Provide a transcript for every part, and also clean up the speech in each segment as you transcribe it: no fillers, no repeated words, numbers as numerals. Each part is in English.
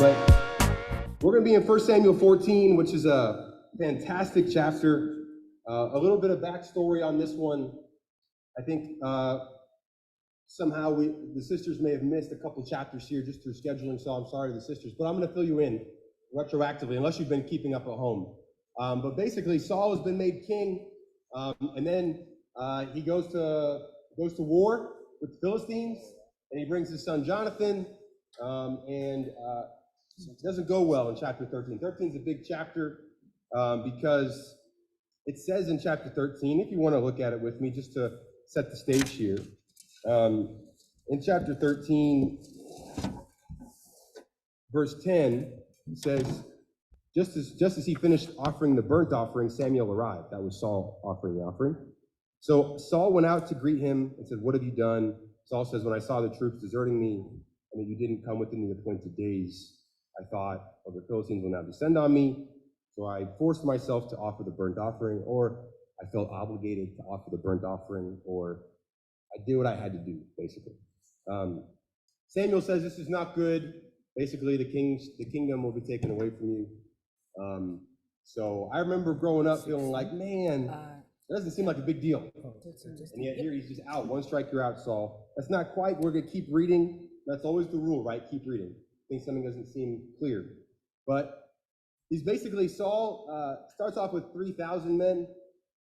but we're going to be in 1 Samuel 14, which is a fantastic chapter. A little bit of backstory on this one. I think somehow the sisters may have missed a couple chapters here just through scheduling, so I'm sorry to the sisters, but I'm going to fill you in retroactively, unless you've been keeping up at home. But basically, Saul has been made king, and then he goes to war with the Philistines, and he brings his son Jonathan, and it doesn't go well in chapter 13. 13 is a big chapter because it says in chapter 13, if you want to look at it with me, just to set the stage here, in chapter 13, verse 10, it says, just as he finished offering the burnt offering, Samuel arrived. That was Saul offering the offering. So Saul went out to greet him and said, "What have you done?" Saul says, "When I saw the troops deserting me and that you didn't come within the appointed days, I thought, oh, the Philistines will now descend on me. So I forced myself to offer the burnt offering, or I felt obligated to offer the burnt offering, or I did what I had to do," basically. Samuel says, "This is not good. Basically, the kingdom will be taken away from you." So I remember growing up feeling like, man, it doesn't seem like a big deal. And yet here he's just out. One strike, you're out, Saul. That's not quite. We're going to keep reading. That's always the rule, right? Keep reading. I think something doesn't seem clear. But he's basically, Saul starts off with 3,000 men.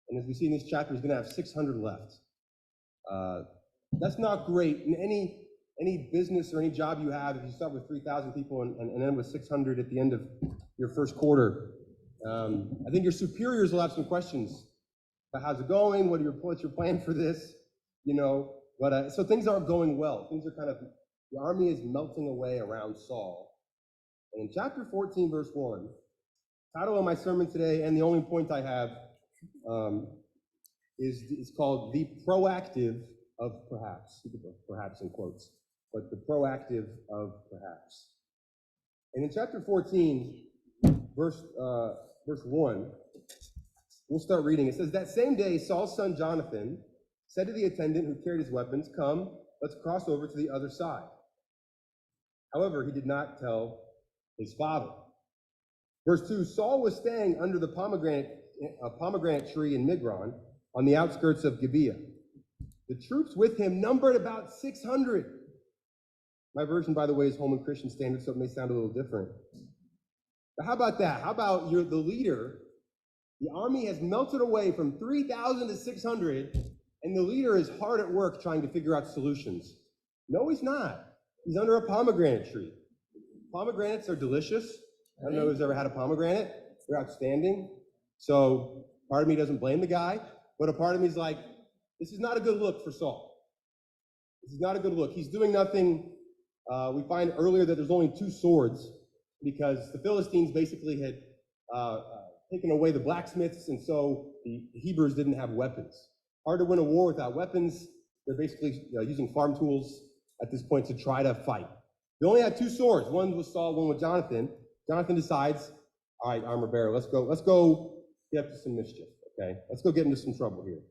And as we see in this chapter, he's going to have 600 left. That's not great. In any business or any job you have, if you start with 3,000 people and end with 600 at the end of your first quarter, I think your superiors will have some questions about how's it going, what's your plan for this, But so things aren't going well. Things are the army is melting away around Saul. And in chapter 14, verse 1, title of my sermon today, and the only point I have, is called "The Proactive of Perhaps." Perhaps in quotes, but the proactive of perhaps. And in chapter 14, verse 1, we'll start reading. It says, "That same day, Saul's son Jonathan said to the attendant who carried his weapons, 'Come, let's cross over to the other side.' However, he did not tell his father." Verse 2, "Saul was staying under the pomegranate tree in Migron on the outskirts of Gibeah. The troops with him numbered about 600. My version, by the way, is Home and Christian Standard, so it may sound a little different. But how about that? How about you're the leader? The army has melted away from 3,000 to 600, and the leader is hard at work trying to figure out solutions. No, he's not. He's under a pomegranate tree. Pomegranates are delicious. I don't know who's ever had a pomegranate. They're outstanding. So part of me doesn't blame the guy, but a part of me is like, this is not a good look for Saul. This is not a good look. He's doing nothing. We find earlier that there's only 2 swords because the Philistines basically had taken away the blacksmiths, and so the Hebrews didn't have weapons. Hard to win a war without weapons. They're basically using farm tools at this point to try to fight. They only had 2 swords. One was Saul, one with Jonathan. Jonathan decides, all right, armor bearer, let's go get up to some mischief, okay? Let's go get into some trouble here.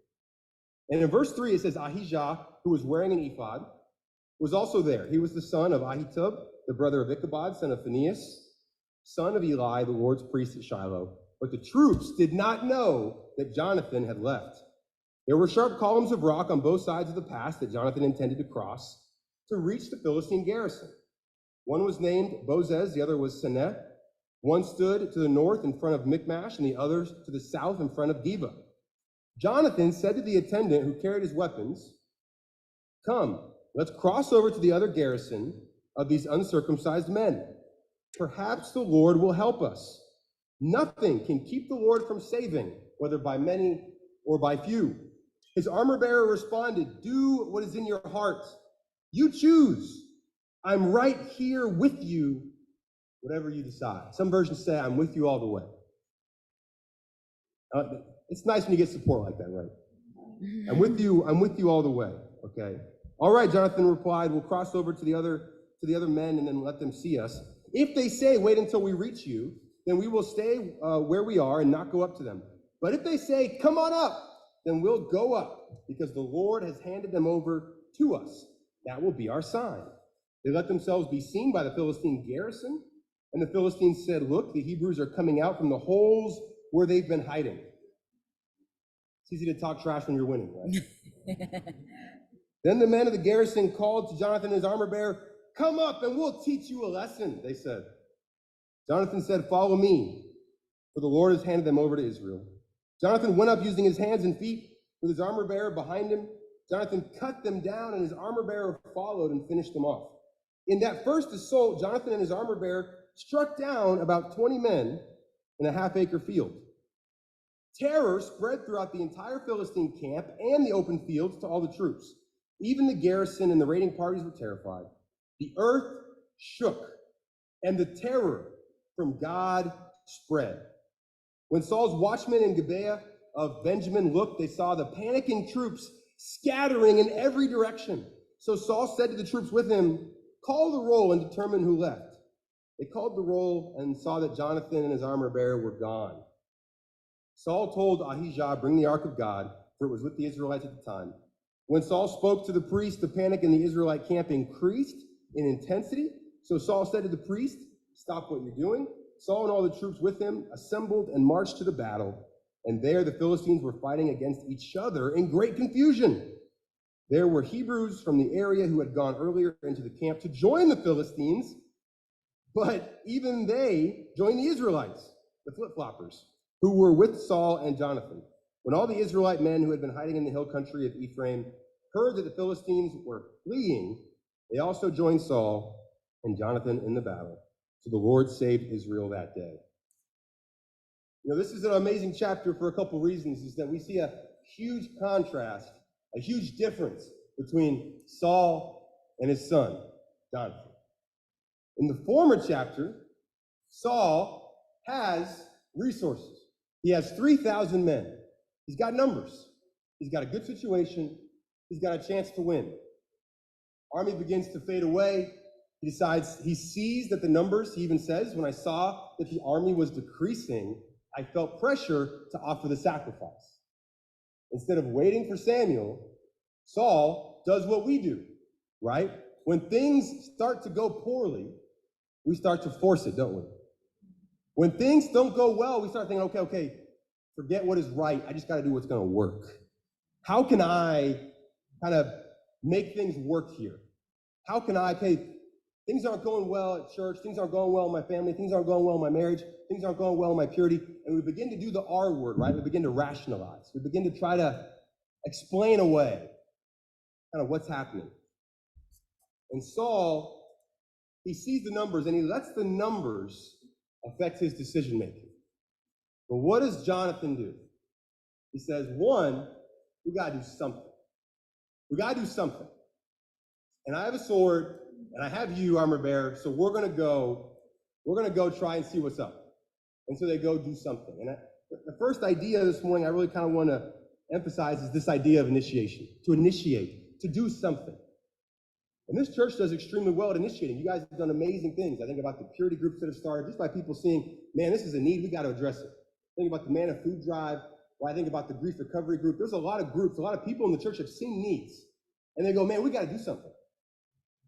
And in verse 3, it says, Ahijah, who was wearing an ephod, was also there. He was the son of Ahitub, the brother of Ichabod, son of Phinehas, son of Eli, the Lord's priest at Shiloh. But the troops did not know that Jonathan had left. There were sharp columns of rock on both sides of the pass that Jonathan intended to cross to reach the Philistine garrison. One was named Bozez, the other was Seneh. One stood to the north in front of Michmash, and the other to the south in front of Geba. Jonathan said to the attendant who carried his weapons, "Come, let's cross over to the other garrison of these uncircumcised men. Perhaps the Lord will help us. Nothing can keep the Lord from saving, whether by many or by few." His armor bearer responded, "Do what is in your heart. You choose. I'm right here with you, whatever you decide." Some versions say, "I'm with you all the way." It's nice when you get support like that, right? I'm with you all the way, okay? "All right," Jonathan replied, "we'll cross over to the other men and then let them see us. If they say, 'Wait until we reach you,' then we will stay where we are and not go up to them. But if they say, 'Come on up,' then we'll go up, because the Lord has handed them over to us. That will be our sign." They let themselves be seen by the Philistine garrison, And the Philistines said, look, the Hebrews are coming out from the holes where they've been hiding. It's easy to talk trash when you're winning, right? Then the men of the garrison called to Jonathan and his armor bearer, come up and we'll teach you a lesson, they said. Jonathan said, follow me, for the Lord has handed them over to Israel. Jonathan went up using his hands and feet with his armor bearer behind him. Jonathan cut them down, and his armor bearer followed and finished them off. In that first assault, Jonathan and his armor bearer struck down about 20 men in a half-acre field. Terror spread throughout the entire Philistine camp and the open fields to all the troops. Even the garrison and the raiding parties were terrified. The earth shook, and the terror from God spread. When Saul's watchmen in Gibeah of Benjamin looked, they saw the panicking troops scattering in every direction. So Saul said to the troops with him, call the roll and determine who left. They called the roll and saw that Jonathan and his armor bearer were gone. Saul told Ahijah, bring the ark of God, for it was with the Israelites at the time. When Saul spoke to the priest, the panic in the Israelite camp increased in intensity. So Saul said to the priest, stop what you're doing. Saul and all the troops with him assembled and marched to the battle. And there the Philistines were fighting against each other in great confusion. There were Hebrews from the area who had gone earlier into the camp to join the Philistines, but even they joined the Israelites, the flip-floppers, who were with Saul and Jonathan. When all the Israelite men who had been hiding in the hill country of Ephraim heard that the Philistines were fleeing, they also joined Saul and Jonathan in the battle. So the Lord saved Israel that day. You know, this is an amazing chapter for a couple reasons, is that we see a huge contrast, a huge difference between Saul and his son, Jonathan. In the former chapter, Saul has resources. He has 3,000 men. He's got numbers. He's got a good situation. He's got a chance to win. Army begins to fade away. He sees that the numbers, he even says, when I saw that the army was decreasing, I felt pressure to offer the sacrifice. Instead of waiting for Samuel, Saul does what we do, right? When things start to go poorly, we start to force it, don't we? When things don't go well, we start thinking, okay, forget what is right. I just got to do what's going to work. How can I kind of make things work here? How can I things aren't going well at church, things aren't going well in my family, things aren't going well in my marriage, things aren't going well in my purity, and we begin to do the R word, right? We begin to rationalize. We begin to try to explain away kind of what's happening. And Saul, he sees the numbers and he lets the numbers affect his decision making. But what does Jonathan do? He says, one, we got to do something. We got to do something. And I have a sword, and I have you, armor bearer, so we're going to go try and see what's up. And so they go do something. And the first idea this morning I really kind of want to emphasize is this idea of initiation, to initiate, to do something. And this church does extremely well at initiating. You guys have done amazing things. I think about the purity groups that have started, just by people seeing, man, this is a need, we got to address it. I think about the Man of Food Drive, or I think about the grief recovery group. There's a lot of groups, a lot of people in the church have seen needs. And they go, man, we got to do something.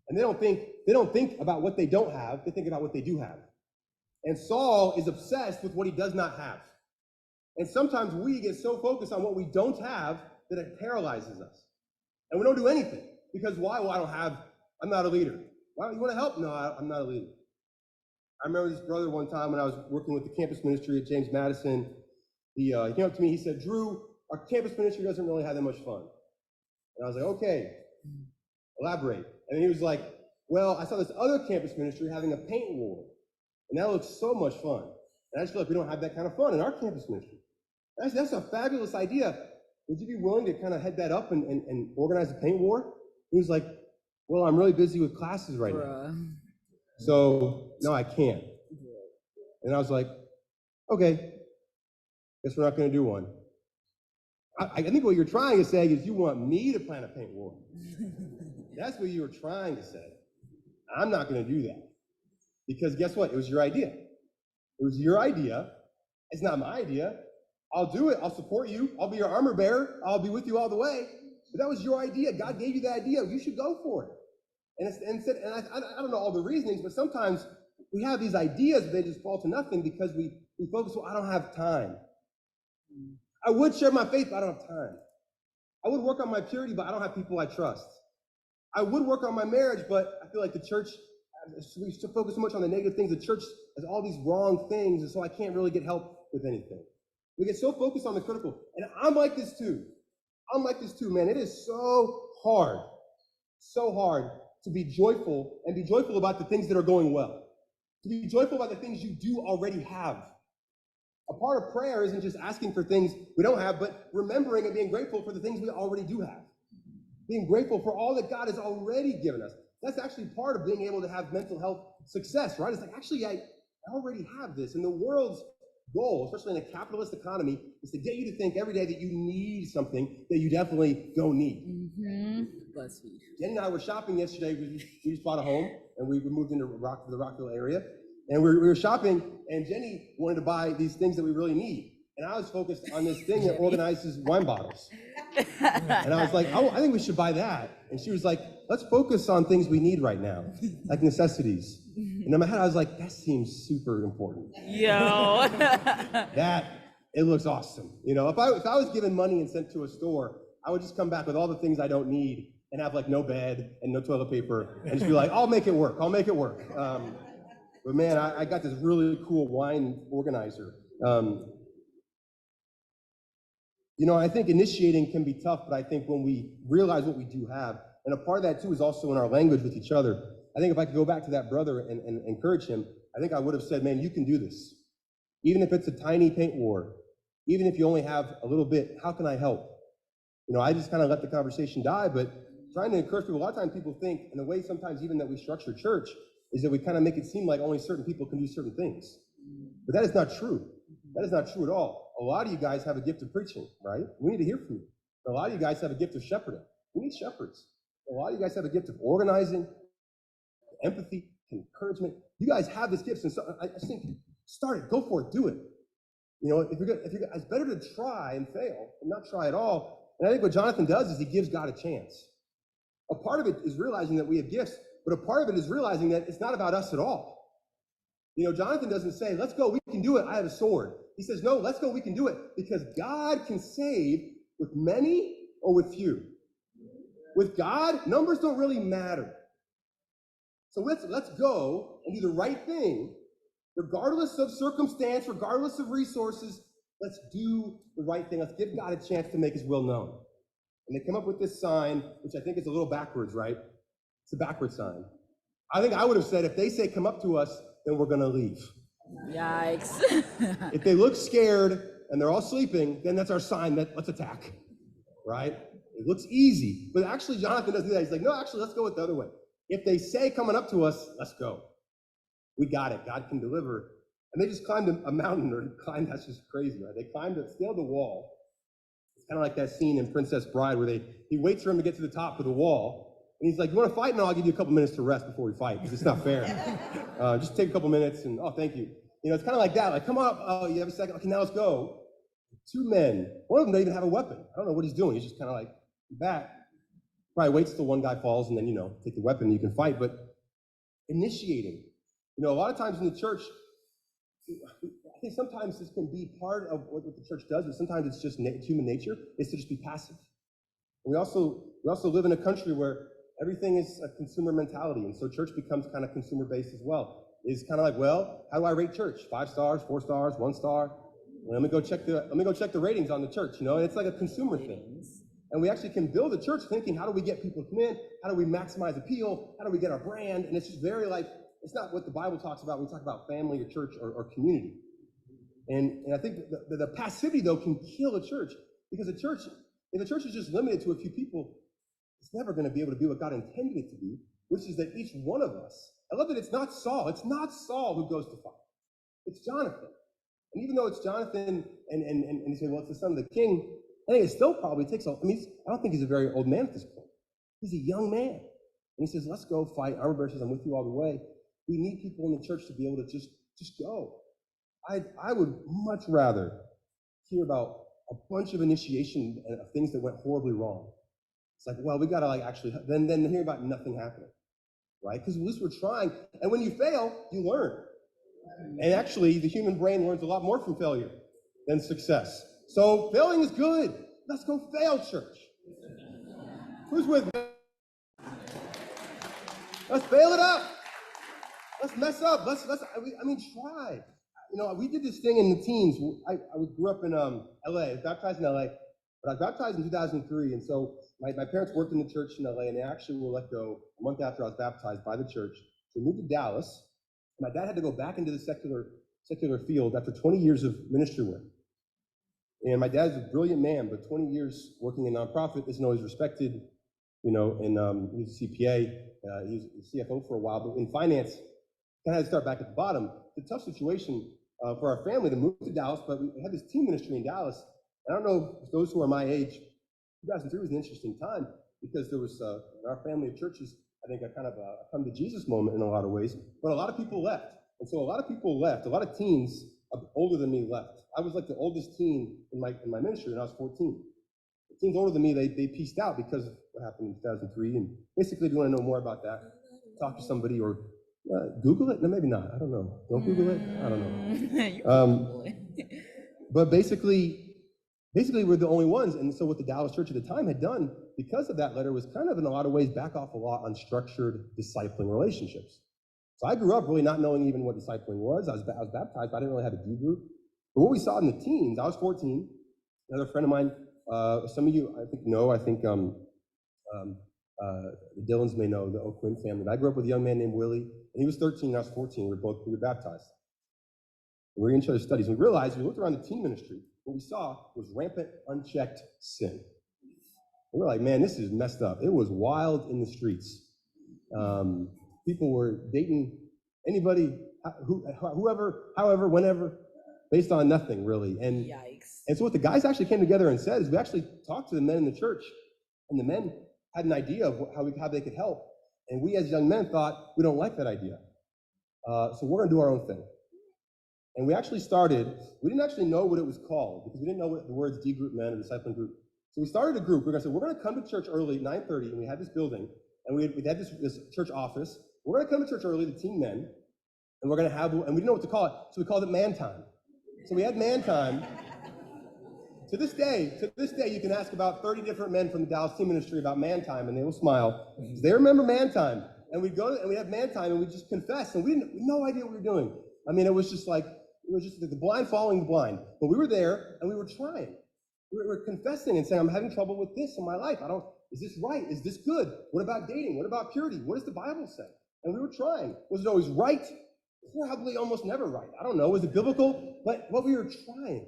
And they don't think about what they don't have, they think about what they do have. And Saul is obsessed with what he does not have. And sometimes we get so focused on what we don't have that it paralyzes us. And we don't do anything. Because why? Well, I'm not a leader. Why? You want to help? No, I'm not a leader. I remember this brother one time when I was working with the campus ministry at James Madison. He came up to me, he said, Drew, our campus ministry doesn't really have that much fun. And I was like, okay, elaborate. And he was like, well, I saw this other campus ministry having a paint war. And that looks so much fun. And I just feel like we don't have that kind of fun in our campus ministry. That's a fabulous idea. Would you be willing to kind of head that up and organize a paint war? He was like, well, I'm really busy with classes right now. So, no, I can't. And I was like, okay, guess we're not going to do one. I think what you're trying to say is you want me to plan a paint war. That's what you were trying to say. I'm not going to do that. Because guess what? It was your idea. It was your idea. It's not my idea. I'll do it. I'll support you. I'll be your armor bearer. I'll be with you all the way. But that was your idea. God gave you the idea. You should go for it. And I don't know all the reasonings, but sometimes we have these ideas, but they just fall to nothing because we focus, well, I don't have time. I would share my faith, but I don't have time. I would work on my purity, but I don't have people I trust. I would work on my marriage, but I feel like the church, we focus so much on the negative things. The church has all these wrong things, and so I can't really get help with anything. We get so focused on the critical. And I'm like this too. Man. It is so hard to be joyful and be joyful about the things that are going well. To be joyful about the things you do already have. A part of prayer isn't just asking for things we don't have, but remembering and being grateful for the things we already do have. Being grateful for all that God has already given us. That's actually part of being able to have mental health success, right? It's like, actually, I already have this. And the world's goal, especially in a capitalist economy, is to get you to think every day that you need something that you definitely don't need. Mm-hmm. BuzzFeed. Jenny and I were shopping yesterday. We just bought a home, and we moved into the Rockville area. And we were shopping, and Jenny wanted to buy these things that we really need. And I was focused on this thing that organizes wine bottles. And I was like, oh, I think we should buy that. And she was like, let's focus on things we need right now, like necessities. And in my head, I was like, that seems super important. Yo. It looks awesome. You know, if I was given money and sent to a store, I would just come back with all the things I don't need and have like no bed and no toilet paper and just be like, I'll make it work. But man, I got this really cool wine organizer. You know, I think initiating can be tough, but I think when we realize what we do have, and a part of that too is also in our language with each other. I think if I could go back to that brother and encourage him, I think I would have said, man, you can do this. Even if it's a tiny paint war, even if you only have a little bit, how can I help? You know, I just kind of let the conversation die, but trying to encourage people, a lot of times people think, and the way sometimes even that we structure church, is that we kind of make it seem like only certain people can do certain things. But that is not true. That is not true at all. A lot of you guys have a gift of preaching, right? We need to hear from you. A lot of you guys have a gift of shepherding. We need shepherds. A lot of you guys have a gift of organizing, empathy, encouragement. You guys have this gift, and so I just think, start it, go for it, do it. You know, if you're good, it's better to try and fail and not try at all. And I think what Jonathan does is he gives God a chance. A part of it is realizing that we have gifts, but a part of it is realizing that it's not about us at all. You know, Jonathan doesn't say, let's go, we can do it, I have a sword. He says, no, let's go, we can do it, because God can save with many or with few. With God, numbers don't really matter. So let's go and do the right thing, regardless of circumstance, regardless of resources. Let's do the right thing. Let's give God a chance to make his will known. And they come up with this sign, which I think is a little backwards, right? It's a backward sign. I think I would have said, if they say, come up to us, then we're going to leave. Yikes. If they look scared and they're all sleeping, then that's our sign that let's attack, right? It looks easy, but actually Jonathan doesn't do that. He's like, no, actually, let's go with the other way. If they say coming up to us, let's go. We got it. God can deliver. And they just climbed a mountain, or climbed, that's just crazy, right? They scaled the wall. It's kind of like that scene in Princess Bride where he waits for him to get to the top of the wall. And he's like, you want to fight? No, I'll give you a couple minutes to rest before we fight, because it's not fair. Just take a couple minutes and, oh, thank you. You know, it's kind of like that. Like, come on, oh, you have a second? Okay, now let's go. Two men. One of them doesn't even have a weapon. I don't know what he's doing. He's just kind of like, back. Probably waits till one guy falls and then, you know, take the weapon and you can fight. But initiating. You know, a lot of times in the church, I think sometimes this can be part of what the church does, but sometimes it's just human nature, is to just be passive. And we also live in a country where everything is a consumer mentality, and so church becomes kind of consumer-based as well. It's kind of like, well, how do I rate church? 5 stars, 4 stars, 1 star? Well, let me go check the ratings on the church, you know, and it's like a consumer thing. And we actually can build a church thinking, how do we get people to come in? How do we maximize appeal? How do we get our brand? And it's just very like, it's not what the Bible talks about when we talk about family or church or community. And I think the passivity, though, can kill a church, because if a church is just limited to a few people, it's never going to be able to be what God intended it to be, which is that each one of us, I love that it's not Saul who goes to fight. It's Jonathan. And even though it's Jonathan and you say, well, it's the son of the king, I think it still probably takes, I don't think he's a very old man at this point. He's a young man. And he says, let's go fight. Armor bearer says, I'm with you all the way. We need people in the church to be able to just go. I would much rather hear about a bunch of initiation of things that went horribly wrong. It's like, well, we got to actually, then hear about nothing happening. right? Because at least we're trying. And when you fail, you learn. And actually, the human brain learns a lot more from failure than success. So failing is good. Let's go fail, church. Who's with me? Let's fail it up. Let's mess up. Try. We did this thing in the teens. I grew up in LA. I was baptized in LA, but I was baptized in 2003. And so my parents worked in the church in LA, and they actually were let go a month after I was baptized by the church. So we moved to Dallas. My dad had to go back into the secular field after 20 years of ministry work. And my dad's a brilliant man, but 20 years working in nonprofit isn't always respected, and he was a CPA, he was CFO for a while, but in finance, kind of had to start back at the bottom. It's a tough situation for our family to move to Dallas, but we had this team ministry in Dallas. I don't know if those who are my age, 2003 was an interesting time because there was, in our family of churches, I think a kind of a come to Jesus moment in a lot of ways, but a lot of people left. And so a lot of people left, a lot of teens older than me left. I was like the oldest teen in my ministry when I was 14. The teens older than me, they pieced out because of what happened in 2003. And basically, if you want to know more about that, talk to somebody or Google it. No, maybe not. I don't know. Don't Google it. I don't know. But basically, we're the only ones. And so what the Dallas church at the time had done because of that letter was kind of in a lot of ways back off a lot on structured discipling relationships. So I grew up really not knowing even what discipling was. I was baptized, but I didn't really have a D group. But what we saw in the teens, I was 14. Another friend of mine, some of you I think know, the Dylans may know, the O'Quinn family. I grew up with a young man named Willie, and he was 13 and I was 14. We were baptized. We were in each other's studies. We realized, we looked around the teen ministry, what we saw was rampant, unchecked sin. We were like, man, this is messed up. It was wild in the streets. People were dating anybody, whoever, however, whenever, based on nothing, really. And, Yikes. And so what the guys actually came together and said is we actually talked to the men in the church, and the men had an idea of how they could help. And we as young men thought, we don't like that idea. So we're going to do our own thing. And we actually started, we didn't actually know what it was called, because we didn't know what the words D group meant or discipling group. So we started a group. We're going to come to church early, 9:30, and we had this building, and we had this church office. We're going to come to church early, the teen men, and we're going to have, and we didn't know what to call it, so we called it man time. So we had man time. To this day, you can ask about 30 different men from the Dallas teen ministry about man time, and they will smile. They remember man time. And we'd go and we'd have man time, and we'd just confess, and we had no idea what we were doing. I mean, it was just like the blind following the blind. But we were there, and we were trying. We were confessing and saying, I'm having trouble with this in my life. Is this right? Is this good? What about dating? What about purity? What does the Bible say? And we were trying. Was it always right? Probably almost never right. I don't know. Was it biblical? But we were trying.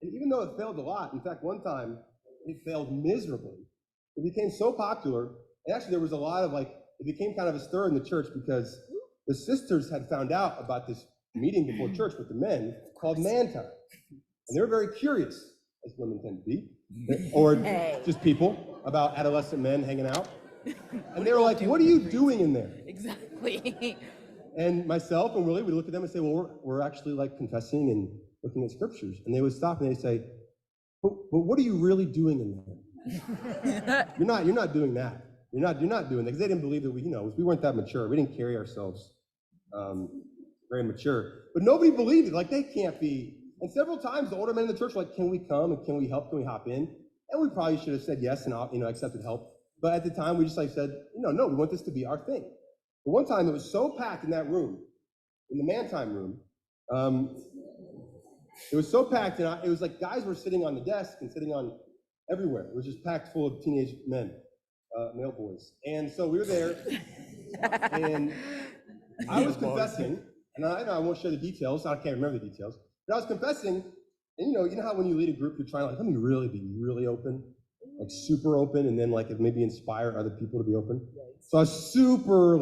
And even though it failed a lot, in fact, one time it failed miserably. It became so popular, and actually there was a lot of it became kind of a stir in the church because the sisters had found out about this meeting before church with the men called man time. And they were very curious, as women tend to be, or just people, about adolescent men hanging out. And they were like, what are you doing in there? Exactly. And myself and Willie would look at them and say, well, we're actually confessing and looking at scriptures. And they would stop and they'd say, but what are you really doing in there? You're not doing that. You're not doing that. Because they didn't believe that we weren't that mature. We didn't carry ourselves very mature. But nobody believed it. They can't be. And several times the older men in the church were like, can we come and can we help? Can we hop in? And we probably should have said yes and accepted help. But at the time we just said, no, we want this to be our thing. But one time it was so packed in that room, in the man time room, it was so packed, and it was like guys were sitting on the desk and sitting on everywhere. It was just packed full of teenage men, male boys. And so we were there, and I was confessing, and I won't share the details, I can't remember the details, but I was confessing, and you know how when you lead a group, you're trying let me really be really open, super open, and then maybe inspire other people to be open. So I was super you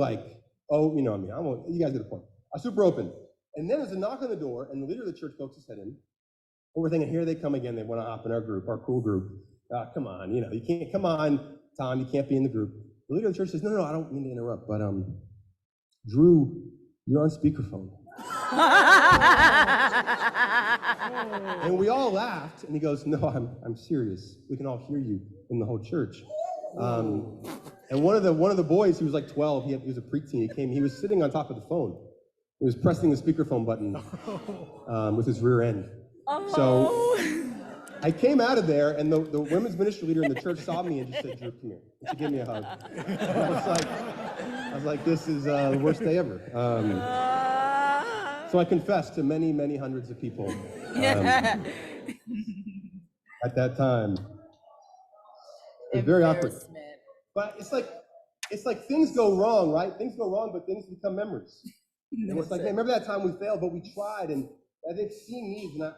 guys get the point. I was super open. And then there's a knock on the door, and the leader of the church pokes his head in. And we're thinking, here they come again. They want to hop in our group, our cool group. Come on, you can't, come on, Tom, you can't be in the group. The leader of the church says, no, I don't mean to interrupt, but Drew, you're on speakerphone. And we all laughed, and he goes, no, I'm serious. We can all hear you in the whole church. And one of the boys, he was like 12, he was a preteen, he was sitting on top of the phone. He was pressing the speakerphone button with his rear end. Oh. So I came out of there, and the women's ministry leader in the church saw me and just said, Drew, come here. And she gave me a hug. And I was like, this is the worst day ever. So I confessed to many, many hundreds of people at that time. It was very awkward. But it's like things go wrong, right? Things go wrong, but things become memories. And it's like, man, remember that time we failed, but we tried. And I think seeing needs, and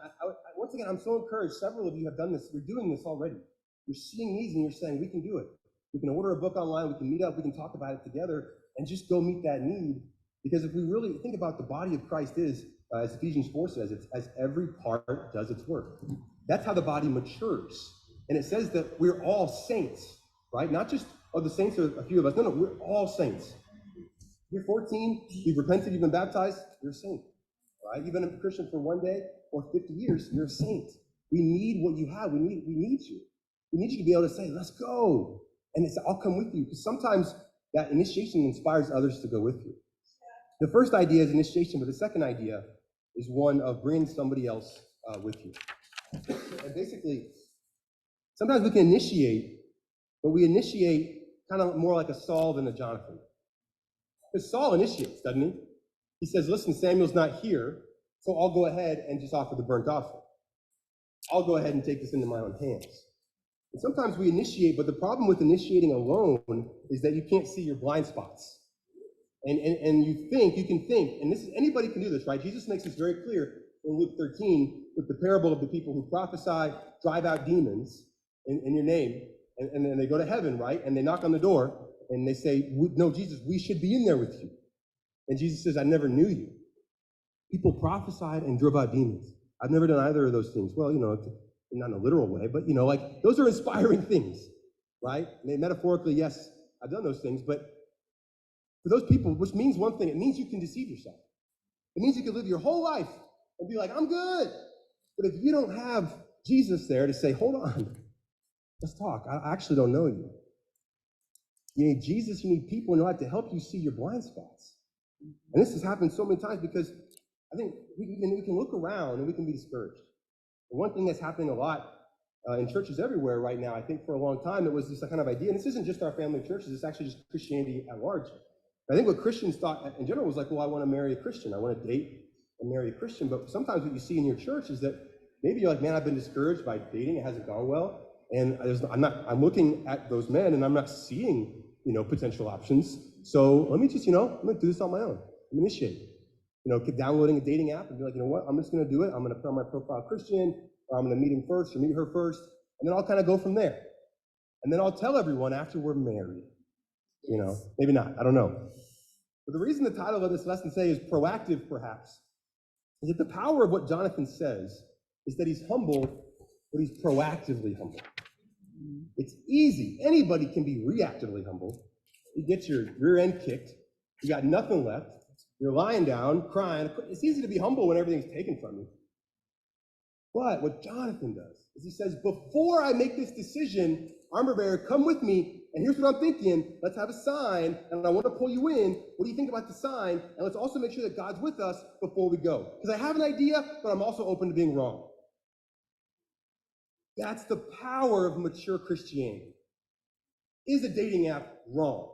once again, I'm so encouraged. Several of you have done this. You're doing this already. You're seeing needs, and you're saying, we can do it. We can order a book online. We can meet up. We can talk about it together, and just go meet that need. Because if we really think about the body of Christ is, as Ephesians 4 says, it's as every part does its work. That's how the body matures. And it says that we're all saints, right? Not just, the saints are a few of us. No, we're all saints. You're 14, you've repented, you've been baptized, you're a saint, right? You've been a Christian for 1 day or 50 years, you're a saint. We need what you have. We need you. We need you to be able to say, let's go. And I'll come with you. Because sometimes that initiation inspires others to go with you. The first idea is initiation, but the second idea is one of bringing somebody else with you. And basically, sometimes we can initiate, but we initiate kind of more like a Saul than a Jonathan. Because Saul initiates, doesn't he? He says, listen, Samuel's not here, so I'll go ahead and just offer the burnt offering. I'll go ahead and take this into my own hands. And sometimes we initiate, but the problem with initiating alone is that you can't see your blind spots. And you can think, and anybody can do this, right? Jesus makes this very clear in Luke 13 with the parable of the people who prophesy, drive out demons in your name, and then they go to heaven, right? And they knock on the door, and they say, no, Jesus, we should be in there with you. And Jesus says, I never knew you. People prophesied and drove out demons. I've never done either of those things. Well, not in a literal way, but, those are inspiring things, right? Metaphorically, yes, I've done those things, but for those people, which means one thing, it means you can deceive yourself. It means you can live your whole life and be like, I'm good. But if you don't have Jesus there to say, hold on, let's talk. I actually don't know you. You need Jesus, you need people in your life to help you see your blind spots. And this has happened so many times because I think we can look around and we can be discouraged. And one thing that's happening a lot in churches everywhere right now, I think for a long time, it was this kind of idea, and this isn't just our family churches, it's actually just Christianity at large. I think what Christians thought in general was like, well, I want to marry a Christian. I want to date and marry a Christian. But sometimes what you see in your church is that maybe you're like, man, I've been discouraged by dating. It hasn't gone well. And I'm looking at those men and I'm not seeing, potential options. So let me just, I'm going to do this on my own. I'm initiate. Downloading a dating app and be like, you know what? I'm just going to do it. I'm going to put on my profile Christian, or I'm going to meet him first or meet her first. And then I'll kind of go from there. And then I'll tell everyone after we're married. Maybe not. I don't know. But the reason the title of this lesson today is proactive, perhaps, is that the power of what Jonathan says is that he's humble, but he's proactively humble. It's easy. Anybody can be reactively humble. You get your rear end kicked. You got nothing left. You're lying down, crying. It's easy to be humble when everything's taken from you. But what Jonathan does is he says, before I make this decision, armor bearer, come with me. And here's what I'm thinking. Let's have a sign, and I want to pull you in. What do you think about the sign? And let's also make sure that God's with us before we go. Because I have an idea, but I'm also open to being wrong. That's the power of mature Christianity. Is a dating app wrong?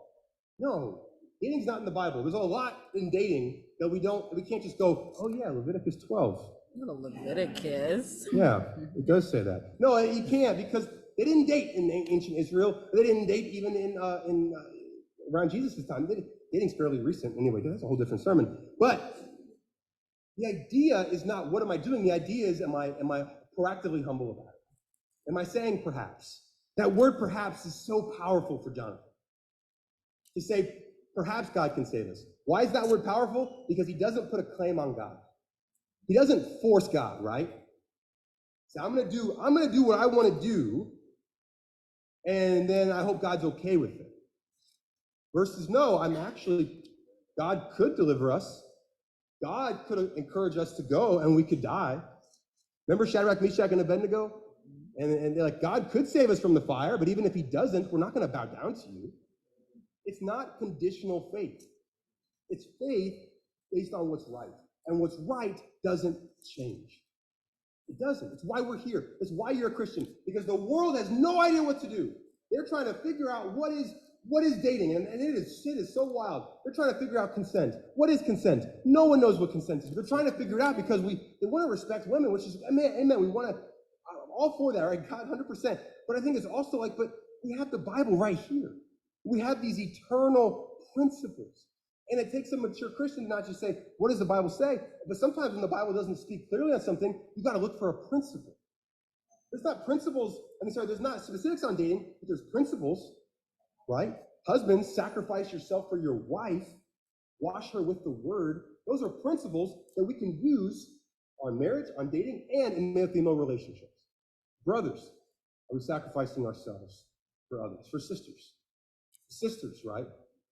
No. Dating's not in the Bible. There's a lot in dating that we can't just go, oh yeah, Leviticus 12. Not Leviticus. Yeah, it does say that. No, you can't, because they didn't date in ancient Israel. They didn't date even in around Jesus' time. Dating's fairly recent anyway. That's a whole different sermon. But the idea is not what am I doing. The idea is am I proactively humble about it? Am I saying perhaps? That word perhaps is so powerful for Jonathan. To say perhaps God can save us. Why is that word powerful? Because he doesn't put a claim on God. He doesn't force God, right? So I'm gonna do what I want to do, and then I hope God's okay with it. Versus, no, God could deliver us. God could encourage us to go, and we could die. Remember Shadrach, Meshach, and Abednego? And they're like, God could save us from the fire, but even if he doesn't, we're not going to bow down to you. It's not conditional faith. It's faith based on what's right. And what's right doesn't change. It doesn't. It's why we're here. It's why you're a Christian. Because the world has no idea what to do. They're trying to figure out what is dating. And shit is so wild. They're trying to figure out consent. What is consent? No one knows what consent is. They're trying to figure it out because they want to respect women, which is, amen. We want to, all for that, right? God, 100%. But I think it's also like, but we have the Bible right here. We have these eternal principles. And it takes a mature Christian to not just say, what does the Bible say? But sometimes when the Bible doesn't speak clearly on something, you've got to look for a principle. There's not principles, there's not specifics on dating, but there's principles, right? Husbands, sacrifice yourself for your wife, wash her with the word. Those are principles that we can use on marriage, on dating, and in male-female relationships. Brothers, are we sacrificing ourselves for others, for sisters? Sisters, right?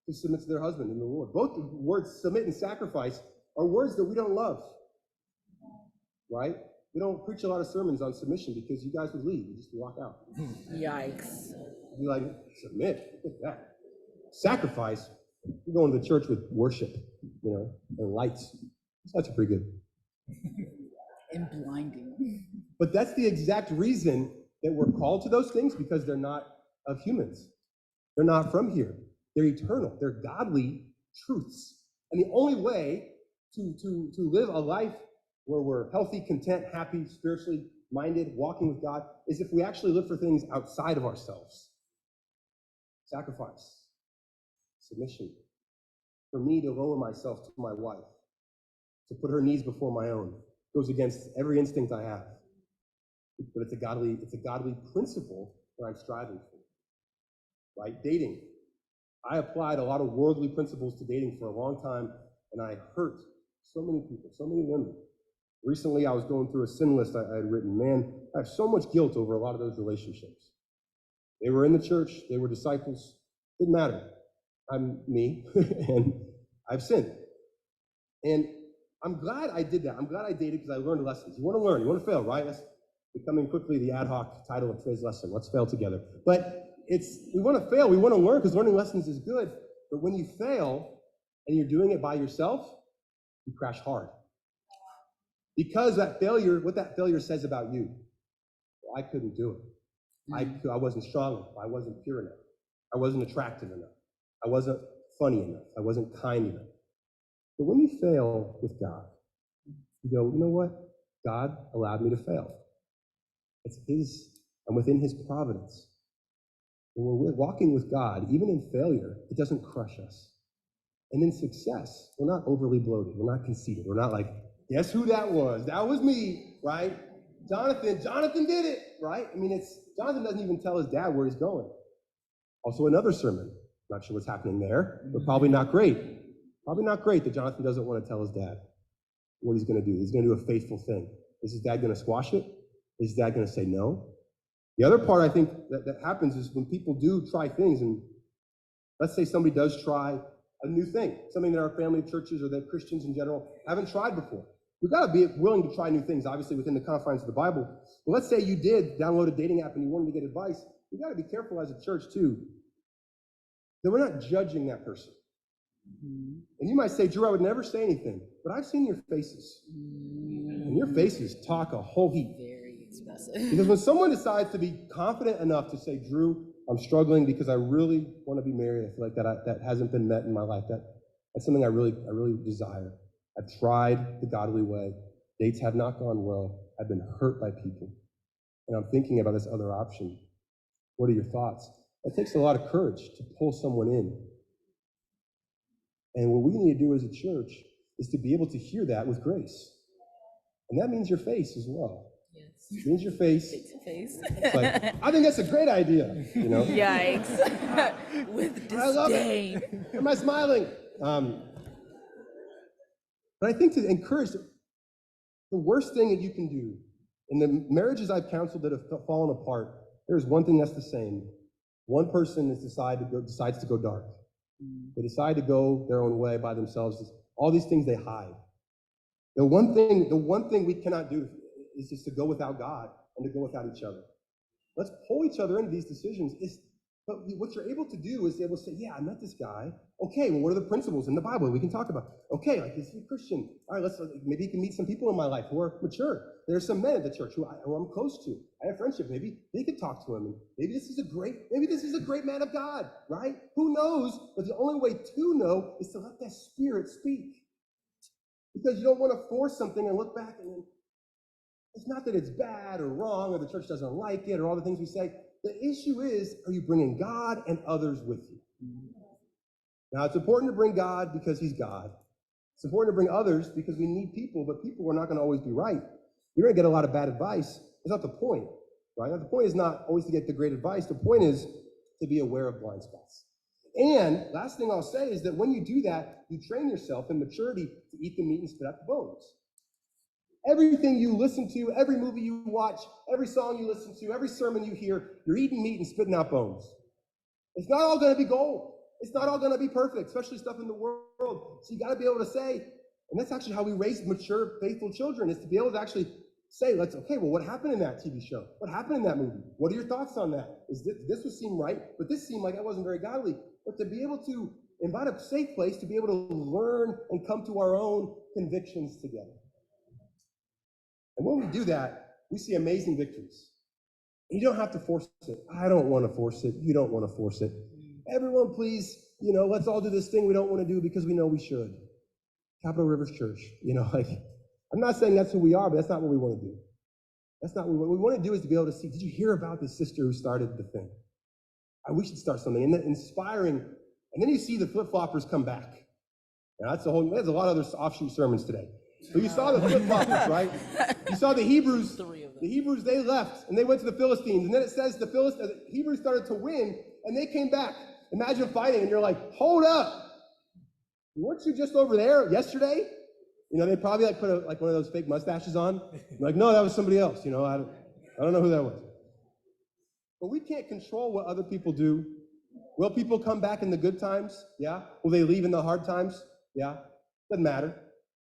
To submit to their husband in the Lord. Both the words submit and sacrifice are words that we don't love, right? We don't preach a lot of sermons on submission because you guys would leave. You just walk out. Yikes. Be like, submit, look at that. Sacrifice, you're going to the church with worship, and lights. That's pretty good. And blinding. But that's the exact reason that we're called to those things, because they're not of humans. They're not from here. They're eternal. They're godly truths. And the only way to live a life where we're healthy, content, happy, spiritually minded, walking with God, is if we actually live for things outside of ourselves. Sacrifice, submission. For me to lower myself to my wife, to put her needs before my own, goes against every instinct I have. But it's a godly principle that I'm striving for. Right? Dating. I applied a lot of worldly principles to dating for a long time, and I hurt so many people, so many women. Recently, I was going through a sin list I had written. Man, I have so much guilt over a lot of those relationships. They were in the church, they were disciples. Didn't matter. I'm me, and I've sinned. And I'm glad I did that. I'm glad I dated because I learned lessons. You want to learn, you want to fail, right? That's becoming quickly the ad hoc title of today's lesson. Let's fail together. But we want to fail, we want to learn, because learning lessons is good. But when you fail and you're doing it by yourself, you crash hard. Because what that failure says about you, well, I couldn't do it. I wasn't strong enough. I wasn't pure enough. I wasn't attractive enough. I wasn't funny enough. I wasn't kind enough. But when you fail with God, you go, you know what? God allowed me to fail. I'm within his providence. When we're walking with God, even in failure, it doesn't crush us. And in success, we're not overly bloated. We're not conceited. We're not like, guess who that was? That was me, right? Jonathan did it, right? Jonathan doesn't even tell his dad where he's going. Also another sermon. Not sure what's happening there, but probably not great. Probably not great that Jonathan doesn't want to tell his dad what he's going to do. He's going to do a faithful thing. Is his dad going to squash it? Is his dad going to say no? The other part I think that happens is when people do try things, and let's say somebody does try a new thing, something that our family churches or that Christians in general haven't tried before. We've got to be willing to try new things, obviously within the confines of the Bible. But let's say you did download a dating app and you wanted to get advice. We've got to be careful as a church too, that we're not judging that person. And you might say, Drew, I would never say anything, but I've seen your faces. And your faces talk a whole heap. Very expressive. Because when someone decides to be confident enough to say, Drew, I'm struggling because I really want to be married. I feel like that hasn't been met in my life. That's something I really desire. I've tried the godly way. Dates have not gone well. I've been hurt by people. And I'm thinking about this other option. What are your thoughts? It takes a lot of courage to pull someone in. And what we need to do as a church is to be able to hear that with grace. And that means your face as well. Yes. It means your face. Face to face. It's like, I think that's a great idea, you know? Yikes. With disdain. I love it. Am I smiling? But I think to encourage, the worst thing that you can do, in the marriages I've counseled that have fallen apart, there's one thing that's the same. One person decides to go dark. They decide to go their own way by themselves. All these things they hide. The one thing we cannot do is just to go without God and to go without each other. Let's pull each other into these decisions. But what you're able to do is able to say, yeah, I met this guy. Okay, well, what are the principles in the Bible we can talk about? Okay, like, is he a Christian? All right, maybe you can meet some people in my life who are mature. There's some men at the church who I'm close to. I have friendship. Maybe they could talk to him. And maybe this is a great man of God, right? Who knows? But the only way to know is to let that Spirit speak. Because you don't want to force something and look back and then, it's not that it's bad or wrong or the church doesn't like it or all the things we say. The issue is, are you bringing God and others with you? Now, it's important to bring God because he's God. It's important to bring others because we need people, but people are not going to always be right. You're going to get a lot of bad advice. That's not the point, right? Now, the point is not always to get the great advice. The point is to be aware of blind spots. And last thing I'll say is that when you do that, you train yourself in maturity to eat the meat and spit out the bones. Everything you listen to, every movie you watch, every song you listen to, every sermon you hear, you're eating meat and spitting out bones. It's not all going to be gold. It's not all going to be perfect, especially stuff in the world. So you got to be able to say, and that's actually how we raise mature, faithful children, is to be able to actually say, okay, well, what happened in that TV show? What happened in that movie? What are your thoughts on that? This would seem right, but this seemed like I wasn't very godly. But to be able to invite a safe place to be able to learn and come to our own convictions together. And when we do that, we see amazing victories. You don't have to force it. I don't want to force it. You don't want to force it. Everyone, please, let's all do this thing we don't want to do because we know we should. Capital Rivers Church, I'm not saying that's who we are, but that's not what we want to do. That's not what we want to do is to be able to see, did you hear about this sister who started the thing? We should start something. And then inspiring, and then you see the flip-floppers come back. Now, there's a lot of other offshoot sermons today. So you saw the flip-floppers, right? You saw the Hebrews. The Hebrews, they left, and they went to the Philistines. And then it says the Hebrews started to win, and they came back. Imagine fighting, and you're like, hold up. Weren't you just over there yesterday? They probably put one of those fake mustaches on. Like, no, that was somebody else. I don't know who that was. But we can't control what other people do. Will people come back in the good times? Yeah. Will they leave in the hard times? Yeah. Doesn't matter.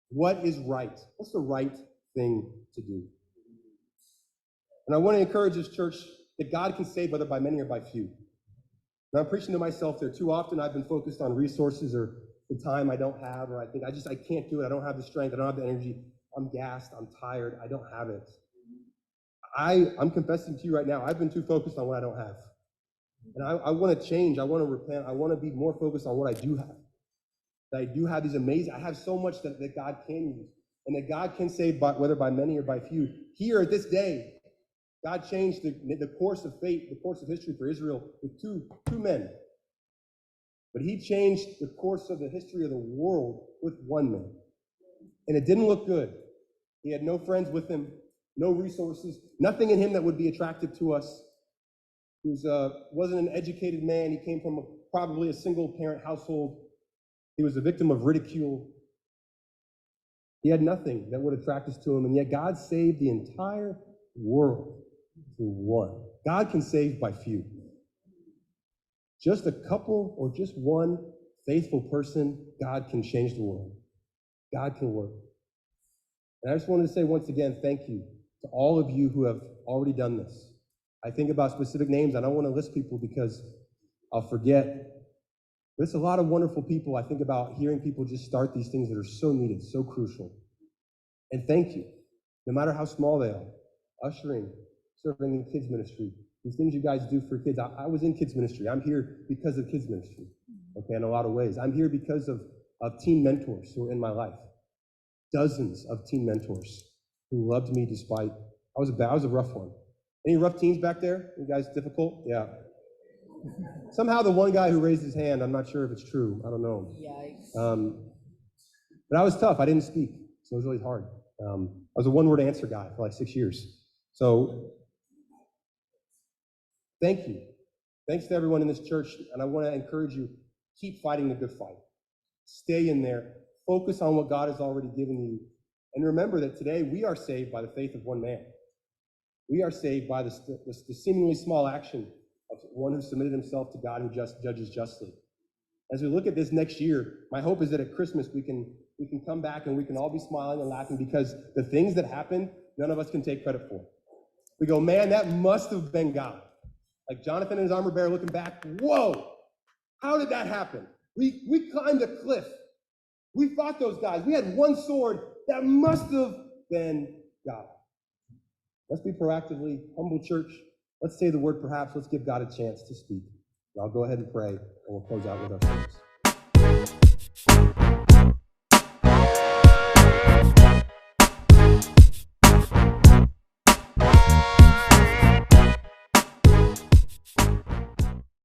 What is right? What's the right thing to do? And I want to encourage this church that God can save whether by many or by few. And I'm preaching to myself there. Too often I've been focused on resources or the time I don't have, or I think I can't do it. I don't have the strength. I don't have the energy. I'm gassed. I'm tired. I don't have it. I'm confessing to you right now, I've been too focused on what I don't have. And I want to change. I want to repent. I want to be more focused on what I do have. That I do have these amazing, I have so much that God can use. And that God can save, whether by many or by few. Here at this day, God changed the course of fate, the course of history for Israel with two men. But he changed the course of the history of the world with one man. And it didn't look good. He had no friends with him, no resources, nothing in him that would be attractive to us. He wasn't an educated man. He came from probably a single-parent household. He was a victim of ridicule. He had nothing that would attract us to him, and yet God saved the entire world through one. God can save by few. Just a couple or just one faithful person, God can change the world. God can work. And I just wanted to say once again, thank you to all of you who have already done this. I think about specific names. I don't want to list people because I'll forget. But it's a lot of wonderful people. I think about hearing people just start these things that are so needed, so crucial. And thank you, no matter how small they are. Ushering, serving in kids ministry, these things you guys do for kids. I was in kids ministry. I'm here because of kids ministry, okay, in a lot of ways. I'm here because of teen mentors who are in my life. Dozens of teen mentors who loved me despite, I was a rough one. Any rough teens back there? You guys difficult? Yeah. Somehow the one guy who raised his hand, I'm not sure if it's true. I don't know. Yikes. But I was tough. I didn't speak, so it was really hard. I was a one-word answer guy for like 6 years. So thank you. Thanks to everyone in this church, and I want to encourage you, keep fighting the good fight. Stay in there. Focus on what God has already given you. And remember that today we are saved by the faith of one man. We are saved by the seemingly small action of one who submitted himself to God who judges justly. As we look at this next year, my hope is that at Christmas we can come back and we can all be smiling and laughing because the things that happened, none of us can take credit for. We go, man, that must have been God. Like Jonathan and his armor bearer looking back, whoa, how did that happen? We climbed a cliff. We fought those guys. We had one sword. That must have been God. Let's be proactively humble, church. Let's say the word perhaps. Let's give God a chance to speak. And I'll go ahead and pray, and we'll close out with our service.